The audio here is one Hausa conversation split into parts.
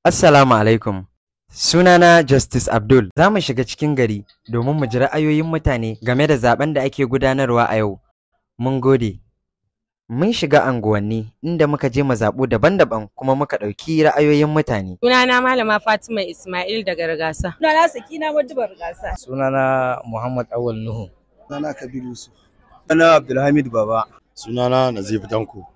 Assalamu alaikum. Sunana Justice Abdul. Za mu shiga cikin gari domin mu ji ra'ayoyin mutane game da zaben da ake gudanarwa a yau. Mun gode. Mun shiga anguwanni inda muka je mazaɓu daban-daban kuma muka ɗauki ra'ayoyin mutane. Sunana Malama Fatima Ismail daga Rigasa. Sunana Sakina Madibar Rigasa. Sunana Muhammad Awal Nuhu. Sunana Kabiru Yusuf. Sunana Abdulhamid Baba. Sunana Nazif Danko.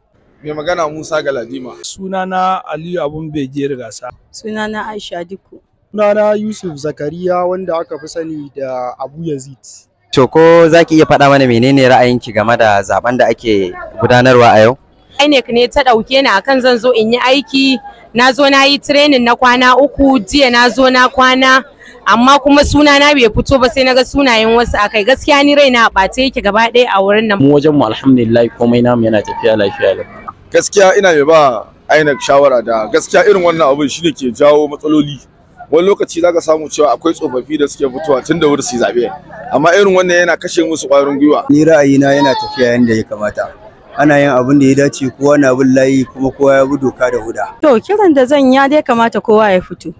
Mai magana Musa Galadima. Sunana Aliyu Abun Bege Rigasa. Sunana Aisha Dikko. Sunana Yusuf Zakariya wanda aka fi sani da Abu Yazid. To ko za ki iya faɗa mana menene ra'ayinki game da zaben da ake gudanarwa a yau? INEC ne ta ɗauke ni akan zan zo in yi aiki. Na zo na yi training na kwana 3, jiya na zo na kwana. Amma kuma sunana bai fito ba sai naga sunayen wasu akai. Gaskiya ni raina a ɓace yake gaba ɗaya a wurin nan. Mu wajen mu alhamdulillah komai namu yana tafiya lafiya lau. Gaskiya ina mai ba INEC shawara da gaskiya irin wannan abun shine ke jawo matsaloli. Wani lokaci zaka samu cewa akwai tsofaffi da suke fitowa tun da wuri su zabe. Amma irin wannan yana kashe musu ƙwarin gwiwa. Ni ra'ayina yana tafiya yanda ya kamata. Ana yin abin da ya dace, kowa na bin layi kuma kowa ya bi doka da huda. To kiran da zan ya dai kamata kowa ya fito.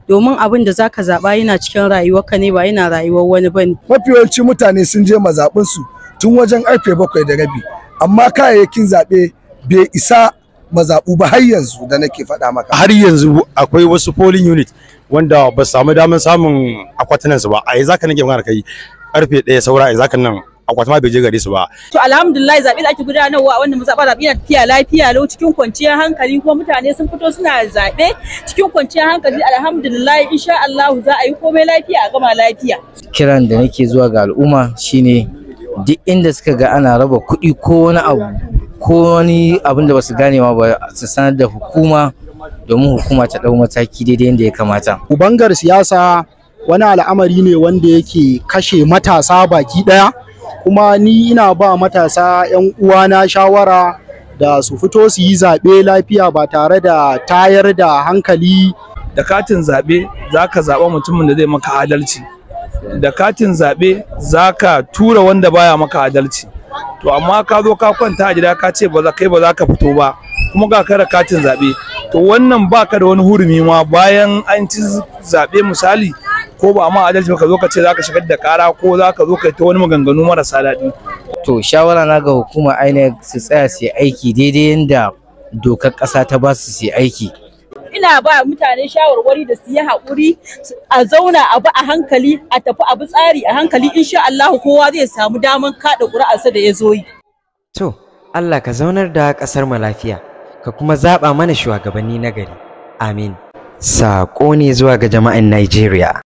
Domin abin da zaka zaba yana cikin rayuwarka ne ba yana rayuwar wani bane. Mafi yawanci mutane sun je mazaɓinsu tun wajen karfe 7:30, amma kayayyakin zaɓe bai isa mazaɓu ba har yanzu da nake faɗa maka. Har yanzu akwai wasu polling unit wanda ba su samu damar samun akwatunan su ba. A yanzu haka nake magana kai karfe 1 saura yanzu haka nan akwati ma bai je gare su ba. To alhamdulillah zaɓe da ake gudanarwa a wannan mazaɓa zaɓe na tafiya lafiya lau cikin kwanciyar hankali kuma mutane sun fito suna zaɓe cikin kwanciyar hankali alhamdulillah insha Allah za a yi komai lafiya a gama lafiya. Kiran da nake zuwa ga al'umma shine duk inda suka ga ana raba kuɗi ko wani abu ko wani abin da basu gane ma ba su sanar da hukuma domin hukuma ta ɗau mataki daidai yadda ya kamata. Ubangar siyasa wani al'amari ne wanda yake kashe matasa baki ɗaya, kuma ni ina ba matasa 'yan uwana shawara da su fito su yi zaɓe lafiya ba tare da tayar da hankali. Da katin zaɓe za ka zaɓa mutumin da zai maka adalci. Da katin zaɓe za ka tura wanda baya maka adalci. To amma ka zo ka kwanta a gida ka ce kai ba za ka fito ba kuma ga ka da katin zaɓe. To wannan baka da wani hurumi ma bayan an ci zaɓe misali ko ba ma adalci ba ka zo ka ce za ka shigar da ƙara ko za ka zo ka yi ta wani maganganu marasa daɗi. To shawara na ga hukumar INEC su tsaya su yi aiki daidai yadda dokar ƙasa ta ba su yi aiki. Ina ba mutane shawarwari da su yi haƙuri a zauna a bi a hankali a tafi a bi tsari a hankali insha Allah kowa zai samu daman kaɗa ƙuri'arsa da ya zo yi. To, Allah ka zaunar da ƙasar mu lafiya, ka kuma zaɓa mana shugabanni na gari. Amin. Saƙo ne zuwa ga jama'an Najeriya.